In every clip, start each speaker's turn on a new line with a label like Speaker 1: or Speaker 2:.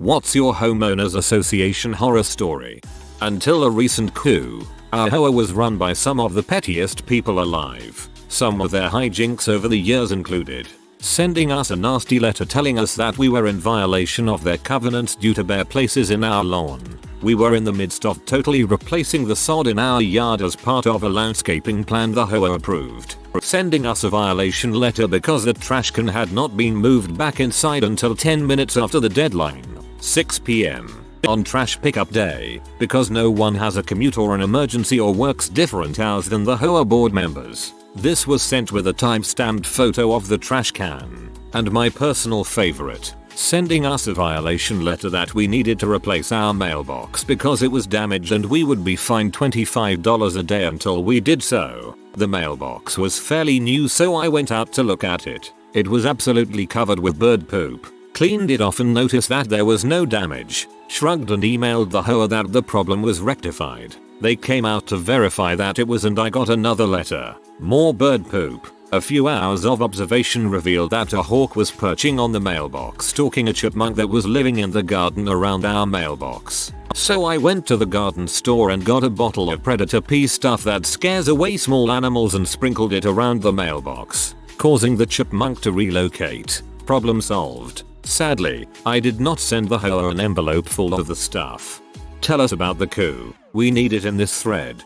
Speaker 1: What's your homeowners association horror story? Until a recent coup, our HOA was run by some of the pettiest people alive. Some of their hijinks over the years included sending us a nasty letter telling us that we were in violation of their covenants due to bare places in our lawn. We were in the midst of totally replacing the sod in our yard as part of a landscaping plan the HOA approved. Sending us a violation letter because the trash can had not been moved back inside until 10 minutes after the deadline, 6 PM, on trash pickup day, because no one has a commute or an emergency or works different hours than the HOA board members. This was sent with a time-stamped photo of the trash can. And my personal favorite, sending us a violation letter that we needed to replace our mailbox because it was damaged and we would be fined $25 a day until we did so. The mailbox was fairly new, so I went out to look at it. It was absolutely covered with bird poop. Cleaned it off and noticed that there was no damage. Shrugged and emailed the HOA that the problem was rectified. They came out to verify that it was, and I got another letter. More bird poop. A few hours of observation revealed that a hawk was perching on the mailbox stalking a chipmunk that was living in the garden around our mailbox. So I went to the garden store and got a bottle of predator pea stuff that scares away small animals and sprinkled it around the mailbox, causing the chipmunk to relocate. Problem solved. Sadly, I did not send the HOA an envelope full of the stuff. Tell us about the coup. We need it in this thread.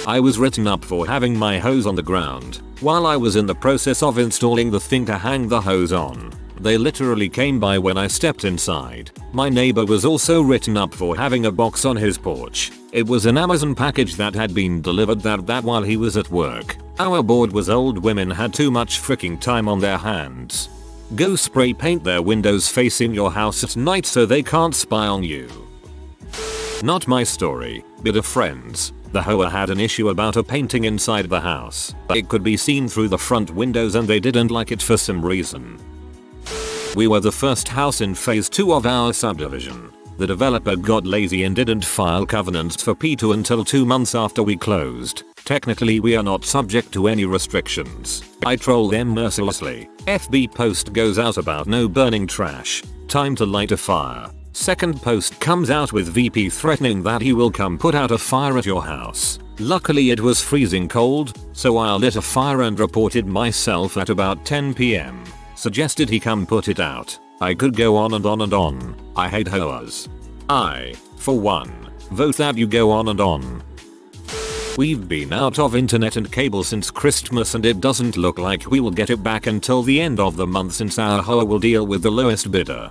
Speaker 1: I was written up for having my hose on the ground while I was in the process of installing the thing to hang the hose on. They literally came by when I stepped inside. My neighbor was also written up for having a box on his porch. It was an Amazon package that had been delivered that while he was at work. Our board was old women had too much freaking time on their hands. Go spray paint their windows facing your house at night so they can't spy on you. Not my story, but a friend's. The HOA had an issue about a painting inside the house. It could be seen through the front windows and they didn't like it for some reason. We were the first house in phase 2 of our subdivision. The developer got lazy and didn't file covenants for P2 until 2 months after we closed. Technically we are not subject to any restrictions. I troll them mercilessly. FB post goes out about no burning trash. Time to light a fire. Second post comes out with VP threatening that he will come put out a fire at your house. Luckily it was freezing cold, so I lit a fire and reported myself at about 10 PM. Suggested he come put it out. I could go on and on and on. I hate HOAs. I, for one, vote that you go on and on. We've been out of internet and cable since Christmas and it doesn't look like we will get it back until the end of the month since our HOA will deal with the lowest bidder.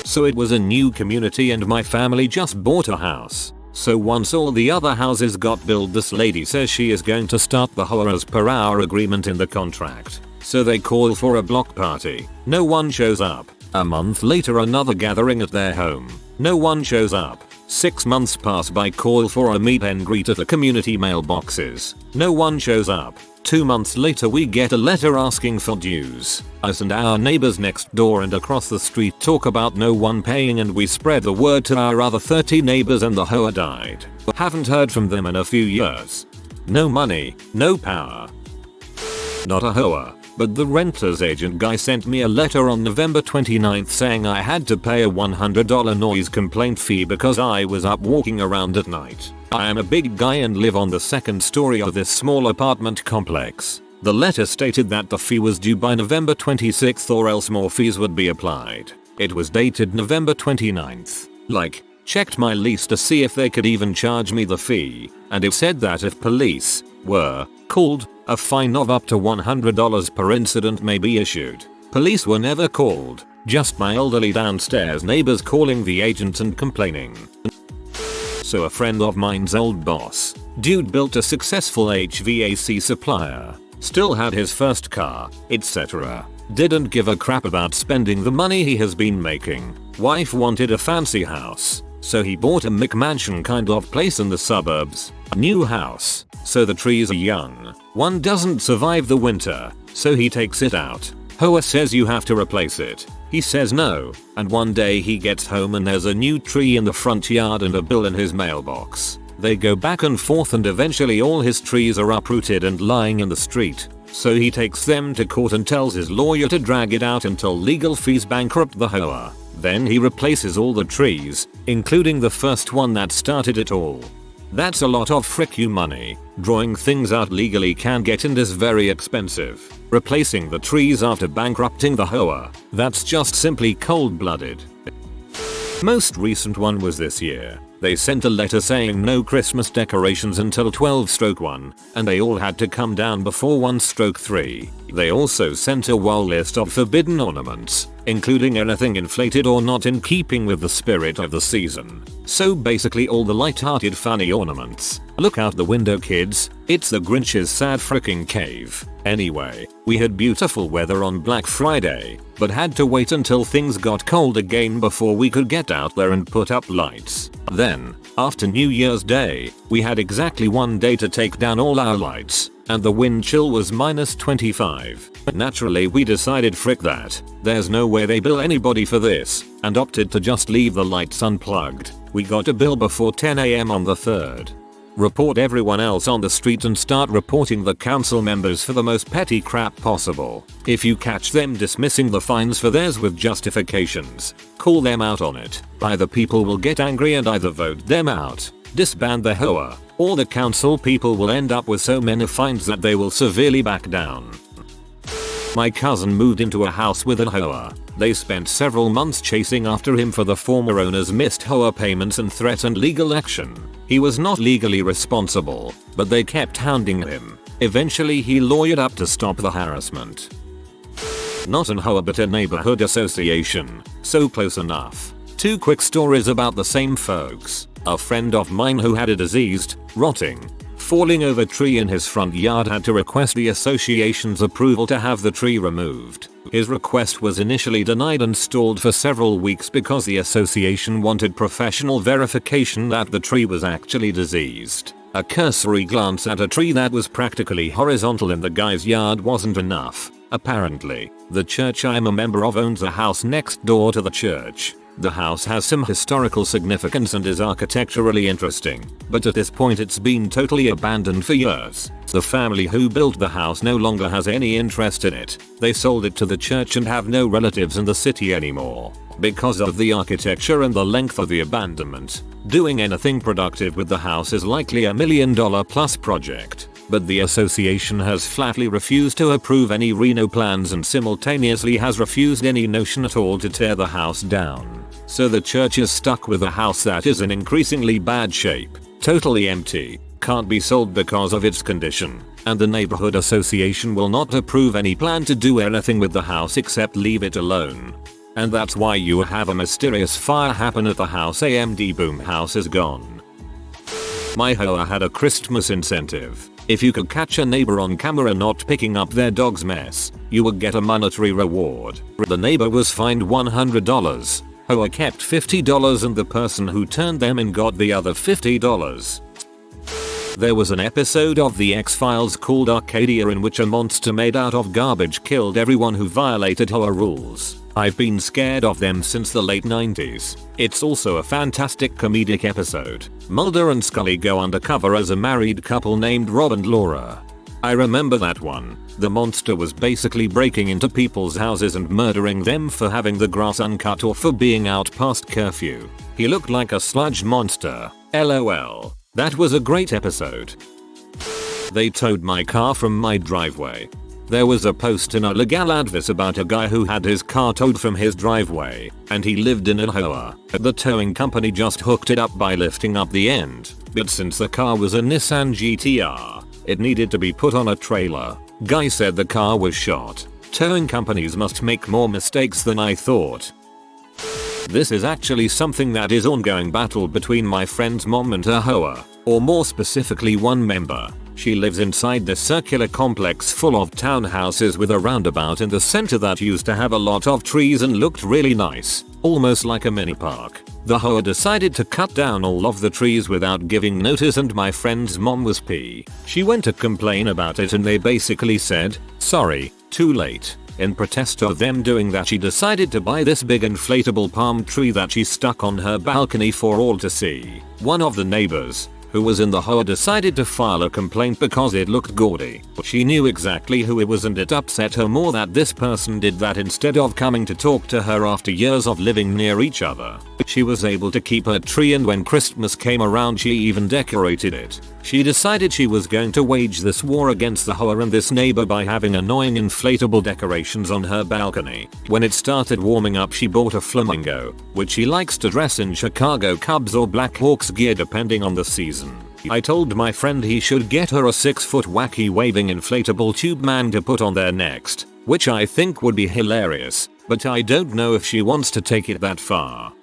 Speaker 1: So it was a new community and my family just bought a house. So once all the other houses got built, this lady says she is going to start the HOA as per our agreement in the contract. So they call for a block party. No one shows up. A month later another gathering at their home. No one shows up. 6 months pass by, call for a meet and greet at the community mailboxes. No one shows up. 2 months later we get a letter asking for dues. Us and our neighbors next door and across the street talk about no one paying and we spread the word to our other 30 neighbors and the HOA died. Haven't heard from them in a few years. No money, no power. Not a HOA, but the renter's agent guy sent me a letter on November 29th saying I had to pay a $100 noise complaint fee because I was up walking around at night. I am a big guy and live on the second story of this small apartment complex. The letter stated that the fee was due by November 26th or else more fees would be applied. It was dated November 29th. Checked my lease to see if they could even charge me the fee, and it said that if police were called, a fine of up to $100 per incident may be issued. Police were never called, just my elderly downstairs neighbors calling the agent and complaining. So a friend of mine's old boss, dude built a successful HVAC supplier, still had his first car, etc. Didn't give a crap about spending the money he has been making. Wife wanted a fancy house, so he bought a McMansion kind of place in the suburbs. New house, so the trees are young. One doesn't survive the winter, so he takes it out. HOA says you have to replace it. He says no, and one day he gets home and there's a new tree in the front yard and a bill in his mailbox. They go back and forth and eventually all his trees are uprooted and lying in the street. So he takes them to court and tells his lawyer to drag it out until legal fees bankrupt the HOA. Then he replaces all the trees, including the first one that started it all. That's a lot of frick money. Drawing things out legally can get in this very expensive. Replacing the trees after bankrupting the HOA, that's just simply cold-blooded. Most recent one was this year. They sent a letter saying no Christmas decorations until 12/1, and they all had to come down before 1/3. They also sent a wall list of forbidden ornaments, including anything inflated or not in keeping with the spirit of the season. So basically all the light-hearted funny ornaments. Look out the window, kids, it's the Grinch's sad fricking cave. Anyway, we had beautiful weather on Black Friday, but had to wait until things got cold again before we could get out there and put up lights. Then, after New Year's Day, we had exactly 1 day to take down all our lights, and the wind chill was -25. Naturally we decided frick that, there's no way they bill anybody for this, and opted to just leave the lights unplugged. We got a bill before 10 AM on the 3rd. Report everyone else on the street and start reporting the council members for the most petty crap possible. If you catch them dismissing the fines for theirs with justifications, call them out on it. Either people will get angry and either vote them out, disband the HOA, or the council people will end up with so many fines that they will severely back down. My cousin moved into a house with a HOA. They spent several months chasing after him for the former owner's missed HOA payments and threatened legal action. He was not legally responsible, but they kept hounding him. Eventually he lawyered up to stop the harassment. Not an HOA but a neighborhood association, so close enough. 2 quick stories about the same folks. A friend of mine who had a diseased, rotting, falling over tree in his front yard had to request the association's approval to have the tree removed. His request was initially denied and stalled for several weeks because the association wanted professional verification that the tree was actually diseased. A cursory glance at a tree that was practically horizontal in the guy's yard wasn't enough. Apparently, the church I'm a member of owns a house next door to the church. The house has some historical significance and is architecturally interesting, but at this point it's been totally abandoned for years. The family who built the house no longer has any interest in it. They sold it to the church and have no relatives in the city anymore. Because of the architecture and the length of the abandonment, doing anything productive with the house is likely $1 million plus project. But the association has flatly refused to approve any reno plans and simultaneously has refused any notion at all to tear the house down. So the church is stuck with a house that is in increasingly bad shape, totally empty, can't be sold because of its condition, and the neighborhood association will not approve any plan to do anything with the house except leave it alone. And that's why you have a mysterious fire happen at the house. AMD boom, house is gone. My HOA had a Christmas incentive. If you could catch a neighbor on camera not picking up their dog's mess, you would get a monetary reward. The neighbor was fined $100. HOA kept $50 and the person who turned them in got the other $50. There was an episode of The X-Files called Arcadia in which a monster made out of garbage killed everyone who violated HOA rules. I've been scared of them since the late 90s. It's also a fantastic comedic episode. Mulder and Scully go undercover as a married couple named Rob and Laura. I remember that one. The monster was basically breaking into people's houses and murdering them for having the grass uncut or for being out past curfew. He looked like a sludge monster. LOL. That was a great episode. They towed my car from my driveway. There was a post in a legal advice about a guy who had his car towed from his driveway, and he lived in a HOA. The towing company just hooked it up by lifting up the end, but since the car was a Nissan GTR, it needed to be put on a trailer. Guy said the car was shot. Towing companies must make more mistakes than I thought. This is actually something that is ongoing battle between my friend's mom and her HOA, or more specifically one member. She lives inside this circular complex full of townhouses with a roundabout in the center that used to have a lot of trees and looked really nice, almost like a mini park. The HOA decided to cut down all of the trees without giving notice and my friend's mom was pissed. She went to complain about it and they basically said, "Sorry, too late." In protest of them doing that, she decided to buy this big inflatable palm tree that she stuck on her balcony for all to see. One of the neighbors, who was in the HOA decided to file a complaint because it looked gaudy. She knew exactly who it was and it upset her more that this person did that instead of coming to talk to her after years of living near each other. She was able to keep her tree, and when Christmas came around she even decorated it. She decided she was going to wage this war against the HOA and this neighbor by having annoying inflatable decorations on her balcony. When it started warming up she bought a flamingo, which she likes to dress in Chicago Cubs or Blackhawks gear depending on the season. I told my friend he should get her a 6-foot wacky waving inflatable tube man to put on there next, which I think would be hilarious, but I don't know if she wants to take it that far.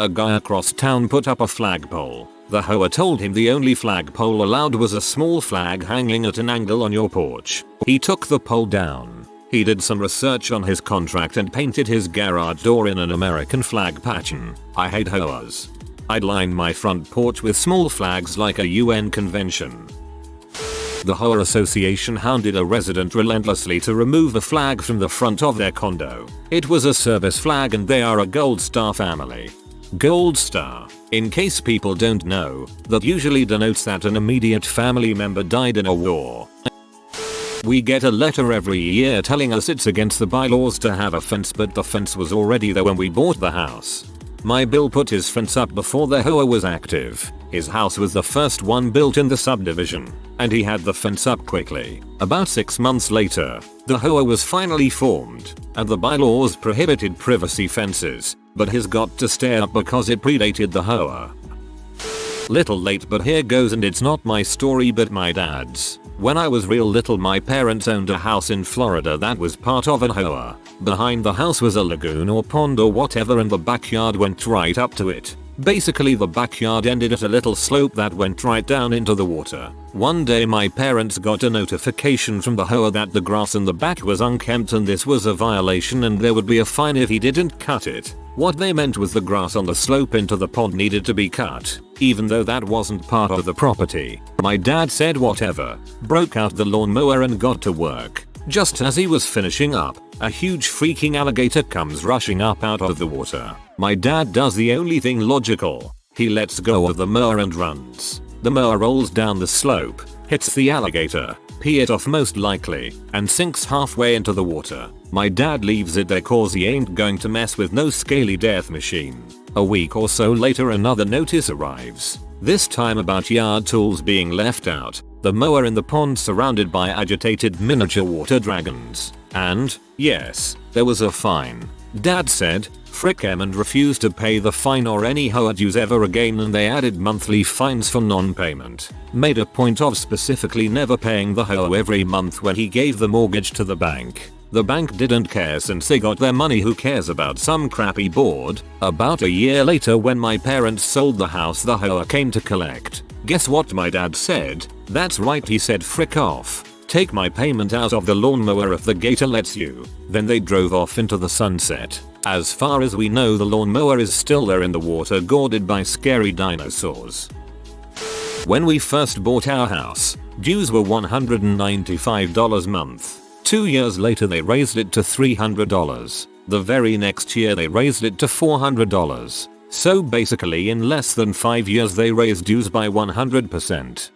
Speaker 1: A guy across town put up a flagpole. The HOA told him the only flagpole allowed was a small flag hanging at an angle on your porch. He took the pole down. He did some research on his contract and painted his garage door in an American flag pattern. I hate HOAs. I'd line my front porch with small flags like a UN convention. The HOA association hounded a resident relentlessly to remove the flag from the front of their condo. It was a service flag and they are a Gold Star family. Gold Star, in case people don't know, that usually denotes that an immediate family member died in a war. We get a letter every year telling us it's against the bylaws to have a fence, but the fence was already there when we bought the house. My Bill put his fence up before the HOA was active. His house was the first one built in the subdivision, and he had the fence up quickly. About 6 months later, the HOA was finally formed, and the bylaws prohibited privacy fences, but his got to stay up because it predated the HOA. Little late, but here goes, and it's not my story but my dad's. When I was real little, my parents owned a house in Florida that was part of an HOA. Behind the house was a lagoon or pond or whatever, and the backyard went right up to it. Basically the backyard ended at a little slope that went right down into the water. One day my parents got a notification from the HOA that the grass in the back was unkempt and this was a violation and there would be a fine if he didn't cut it. What they meant was the grass on the slope into the pond needed to be cut, even though that wasn't part of the property. My dad said whatever, broke out the lawnmower and got to work. Just as he was finishing up, a huge freaking alligator comes rushing up out of the water. My dad does the only thing logical. He lets go of the mower and runs. The mower rolls down the slope, hits the alligator, pee it off most likely, and sinks halfway into the water. My dad leaves it there cause he ain't going to mess with no scaly death machine. A week or so later another notice arrives. This time about yard tools being left out, the mower in the pond surrounded by agitated miniature water dragons. And, yes, there was a fine. Dad said, frick em, and refused to pay the fine or any HOA dues ever again, and they added monthly fines for non-payment. Made a point of specifically never paying the HOA every month when he gave the mortgage to the bank. The bank didn't care since they got their money. Who cares about some crappy board? About a year later when my parents sold the house, the HOA came to collect. Guess what my dad said? That's right, he said, frick off. Take my payment out of the lawnmower if the gator lets you. Then they drove off into the sunset. As far as we know, the lawnmower is still there in the water, guarded by scary dinosaurs. When we first bought our house, dues were $195 a month. 2 years later they raised it to $300. The very next year they raised it to $400. So basically in less than 5 years they raised dues by 100%.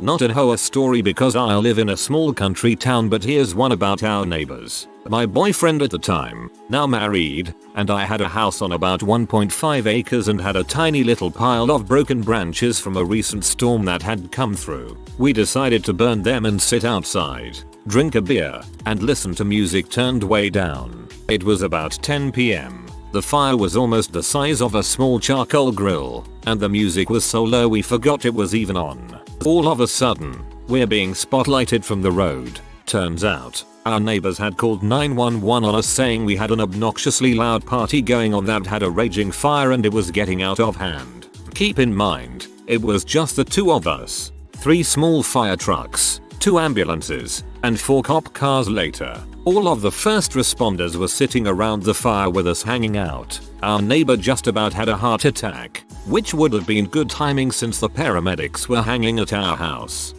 Speaker 1: Not a HOA story because I live in a small country town, but here's one about our neighbors. My boyfriend at the time, now married, and I had a house on about 1.5 acres and had a tiny little pile of broken branches from a recent storm that had come through. We decided to burn them and sit outside, drink a beer, and listen to music turned way down. It was about 10 p.m. The fire was almost the size of a small charcoal grill, and the music was so low we forgot it was even on. All of a sudden, we're being spotlighted from the road. Turns out, our neighbors had called 911 on us saying we had an obnoxiously loud party going on that had a raging fire and it was getting out of hand. Keep in mind, it was just the two of us. 3 small fire trucks, 2 ambulances, and 4 cop cars later. All of the first responders were sitting around the fire with us hanging out. Our neighbor just about had a heart attack, which would have been good timing since the paramedics were hanging at our house.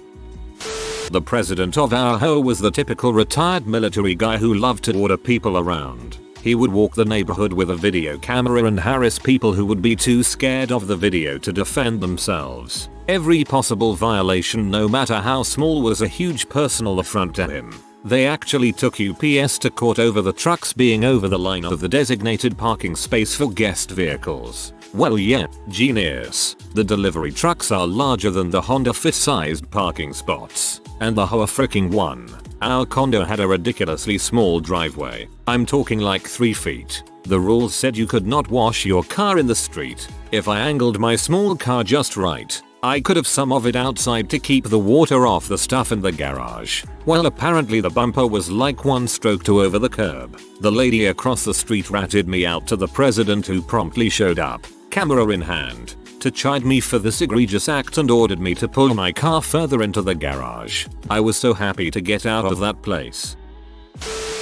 Speaker 1: The president of our HOA was the typical retired military guy who loved to order people around. He would walk the neighborhood with a video camera and harass people who would be too scared of the video to defend themselves. Every possible violation, no matter how small, was a huge personal affront to him. They actually took UPS to court over the trucks being over the line of the designated parking space for guest vehicles. Well, yeah, genius. The delivery trucks are larger than the Honda Fit-sized parking spots. And the HOA freaking one. Our condo had a ridiculously small driveway. I'm talking like 3 feet. The rules said you could not wash your car in the street. If I angled my small car just right, I could have some of it outside to keep the water off the stuff in the garage. Well, apparently the bumper was like 1 stroke to over the curb. The lady across the street ratted me out to the president, who promptly showed up, camera in hand, to chide me for this egregious act and ordered me to pull my car further into the garage. I was so happy to get out of that place.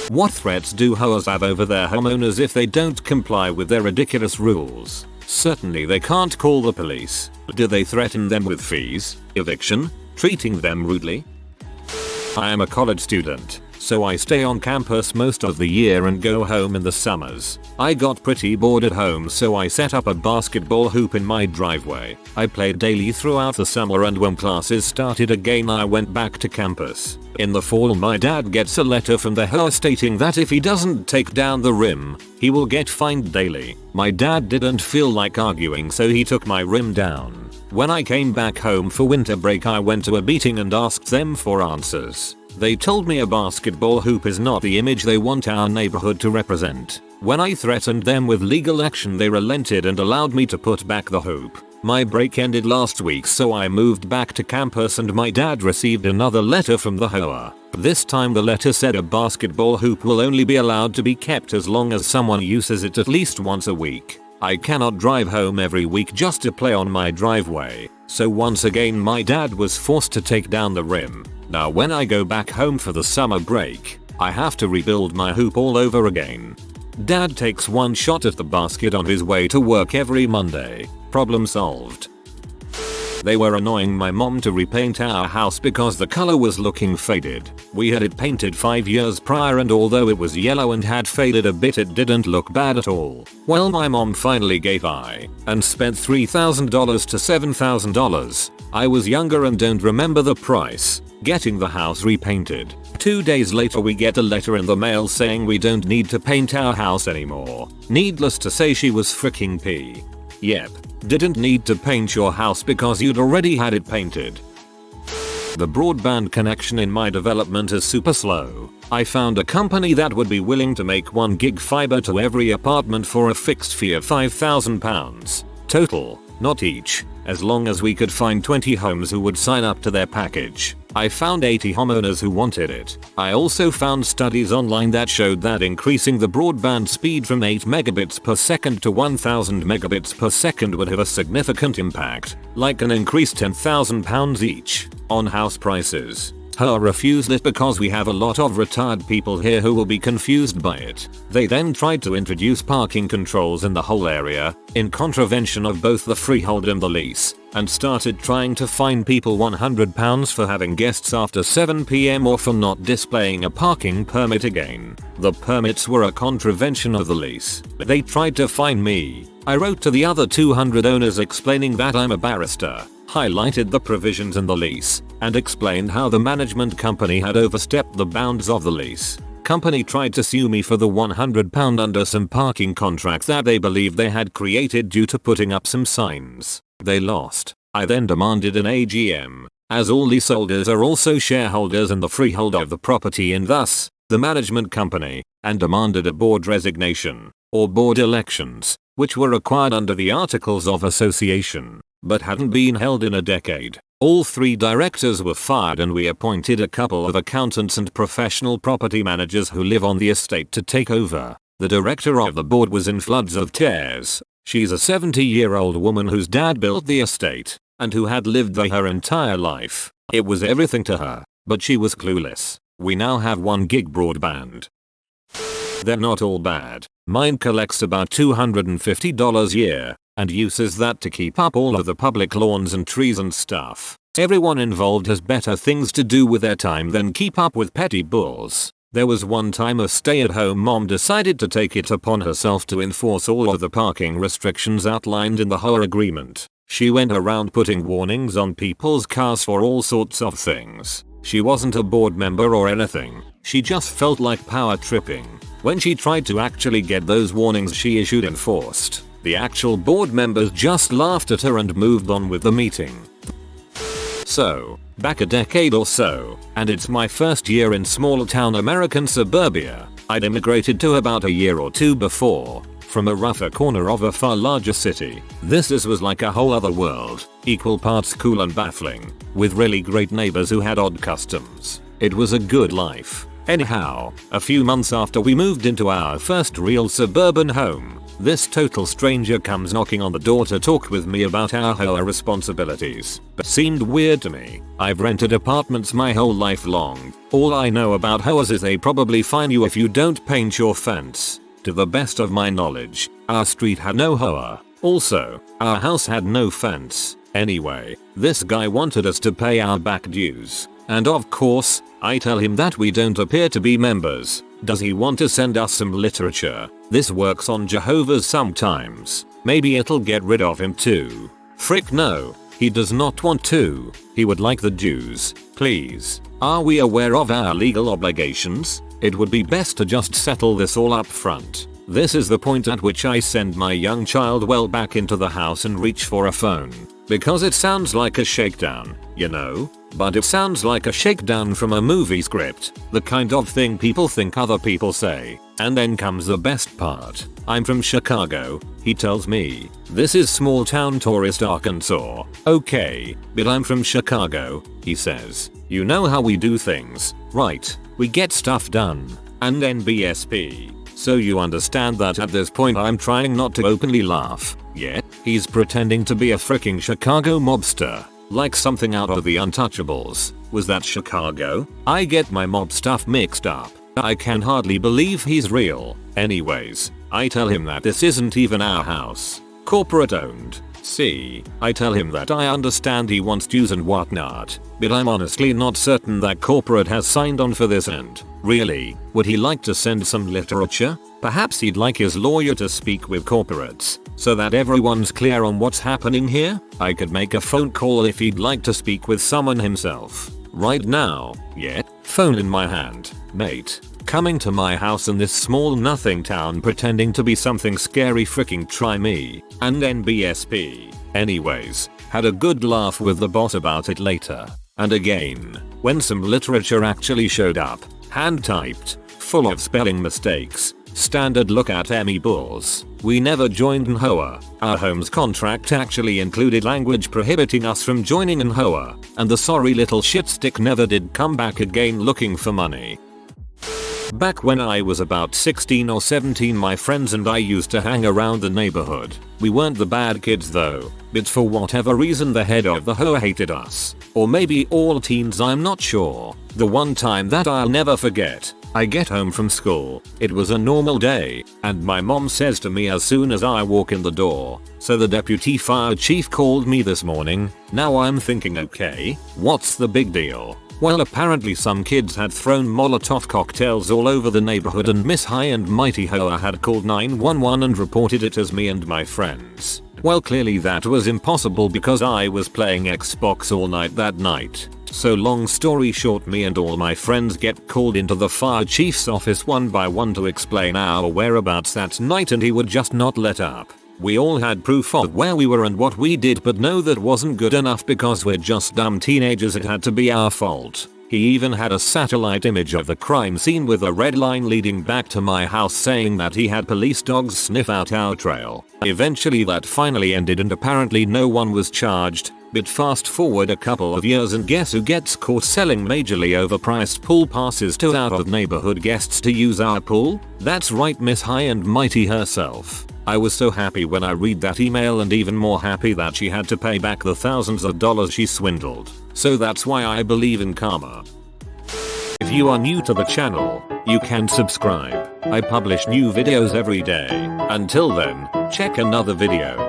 Speaker 1: What threats do HOAs have over their homeowners if they don't comply with their ridiculous rules? Certainly they can't call the police. Do they threaten them with fees, eviction, treating them rudely? I am a college student, so I stay on campus most of the year and go home in the summers. I got pretty bored at home, so I set up a basketball hoop in my driveway. I played daily throughout the summer, and when classes started again I went back to campus. In the fall my dad gets a letter from the HOA stating that if he doesn't take down the rim, he will get fined daily. My dad didn't feel like arguing, so he took my rim down. When I came back home for winter break, I went to a meeting and asked them for answers. They told me a basketball hoop is not the image they want our neighborhood to represent. When I threatened them with legal action, they relented and allowed me to put back the hoop. My break ended last week, so I moved back to campus, and my dad received another letter from the HOA. This time the letter said a basketball hoop will only be allowed to be kept as long as someone uses it at least once a week. I cannot drive home every week just to play on my driveway, so once again my dad was forced to take down the rim. Now when I go back home for the summer break, I have to rebuild my hoop all over again. Dad takes 1 shot at the basket on his way to work every Monday. Problem solved. They were annoying my mom to repaint our house because the color was looking faded. We had it painted 5 years prior, and although it was yellow and had faded a bit, it didn't look bad at all. Well, my mom finally gave in and spent $3,000 to $7,000. I was younger and don't remember the price, getting the house repainted. 2 days later we get a letter in the mail saying we don't need to paint our house anymore. Needless to say, she was freaking pee. Yep, didn't need to paint your house because you'd already had it painted. The broadband connection in my development is super slow. I found a company that would be willing to make 1 gig fiber to every apartment for a fixed fee of £5,000 total, not each, as long as we could find 20 homes who would sign up to their package. I found 80 homeowners who wanted it. I also found studies online that showed that increasing the broadband speed from 8 megabits per second to 1000 megabits per second would have a significant impact, like an increased £10,000 each, on house prices. HOA refused it because we have a lot of retired people here who will be confused by it. They then tried to introduce parking controls in the whole area, in contravention of both the freehold and the lease, and started trying to fine people £100 for having guests after 7 PM or for not displaying a parking permit again. The permits were a contravention of the lease. They tried to fine me. I wrote to the other 200 owners explaining that I'm a barrister, highlighted the provisions in the lease, and explained how the management company had overstepped the bounds of the lease. Company tried to sue me for the £100 under some parking contract that they believed they had created due to putting up some signs. They lost. I then demanded an AGM, as all leaseholders are also shareholders in the freehold of the property and thus, the management company, and demanded a board resignation, or board elections, which were required under the Articles of Association, but hadn't been held in a decade. All 3 directors were fired and we appointed a couple of accountants and professional property managers who live on the estate to take over. The director of the board was in floods of tears. She's a 70-year-old woman whose dad built the estate, and who had lived there her entire life. It was everything to her, but she was clueless. We now have 1 gig broadband. They're not all bad. Mine collects about $250 a year, and uses that to keep up all of the public lawns and trees and stuff. Everyone involved has better things to do with their time than keep up with petty bulls. There was one time a stay-at-home mom decided to take it upon herself to enforce all of the parking restrictions outlined in the HOA agreement. She went around putting warnings on people's cars for all sorts of things. She wasn't a board member or anything. She just felt like power tripping. When she tried to actually get those warnings she issued enforced, the actual board members just laughed at her and moved on with the meeting. So, back a decade or so, and it's my first year in small town American suburbia. I'd immigrated to about a year or two before, from a rougher corner of a far larger city. This was like a whole other world, equal parts cool and baffling, with really great neighbors who had odd customs. It was a good life. Anyhow, a few months after we moved into our first real suburban home, this total stranger comes knocking on the door to talk with me about our HOA responsibilities. But seemed weird to me. I've rented apartments my whole life long. All I know about HOAs is they probably fine you if you don't paint your fence. To the best of my knowledge, our street had no HOA. Also, our house had no fence. Anyway, this guy wanted us to pay our back dues. And of course, I tell him that we don't appear to be members. Does he want to send us some literature? This works on Jehovah's sometimes. Maybe it'll get rid of him too. Frick no, he does not want to. He would like the dues. Please. Are we aware of our legal obligations? It would be best to just settle this all up front. This is the point at which I send my young child well back into the house and reach for a phone. Because it sounds like a shakedown, you know? But it sounds like a shakedown from a movie script, the kind of thing people think other people say. And then comes the best part. I'm from Chicago, he tells me. This is small town tourist Arkansas. Okay, but I'm from Chicago, he says. You know how we do things, right? We get stuff done. And then BSP. So you understand that at this point I'm trying not to openly laugh. Yet, he's pretending to be a freaking Chicago mobster. Like something out of the Untouchables. Was that Chicago? I get my mob stuff mixed up. I can hardly believe he's real. Anyways, I tell him that this isn't even our house. Corporate owned. See, I tell him that I understand he wants dues and whatnot, but I'm honestly not certain that corporate has signed on for this and, really, would he like to send some literature? Perhaps he'd like his lawyer to speak with corporates, so that everyone's clear on what's happening here? I could make a phone call if he'd like to speak with someone himself. Right now, yeah, phone in my hand, mate. Coming to my house in this small nothing town pretending to be something scary, freaking try me. And then BSP. Anyways, had a good laugh with the boss about it later. And again, when some literature actually showed up, hand typed, full of spelling mistakes, standard look at Emmy Bulls. We never joined an HOA. Our home's contract actually included language prohibiting us from joining an HOA, and the sorry little shitstick never did come back again looking for money. Back when I was about 16 or 17, my friends and I used to hang around the neighborhood. We weren't the bad kids though, but for whatever reason the head of the HOA hated us. Or maybe all teens, I'm not sure. The one time that I'll never forget, I get home from school, it was a normal day, and my mom says to me as soon as I walk in the door, "So the deputy fire chief called me this morning." Now I'm thinking, okay, what's the big deal? Well, apparently some kids had thrown Molotov cocktails all over the neighborhood and Miss High and Mighty HOA had called 911 and reported it as me and my friends. Well, clearly that was impossible because I was playing Xbox all night that night. So long story short, me and all my friends get called into the fire chief's office one by one to explain our whereabouts that night, and he would just not let up. We all had proof of where we were and what we did, but no, that wasn't good enough because we're just dumb teenagers. It had to be our fault. He even had a satellite image of the crime scene with a red line leading back to my house saying that he had police dogs sniff out our trail. Eventually that finally ended and apparently no one was charged. But fast forward a couple of years and guess who gets caught selling majorly overpriced pool passes to out of neighborhood guests to use our pool? That's right, Miss High and Mighty herself. I was so happy when I read that email, and even more happy that she had to pay back the thousands of dollars she swindled. So that's why I believe in karma. If you are new to the channel, you can subscribe. I publish new videos every day. Until then, check another video.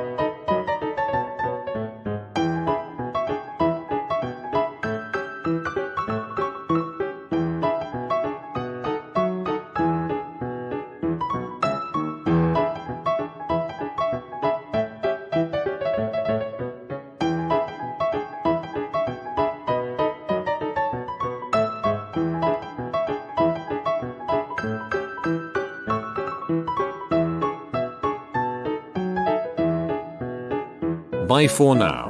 Speaker 1: Bye for now.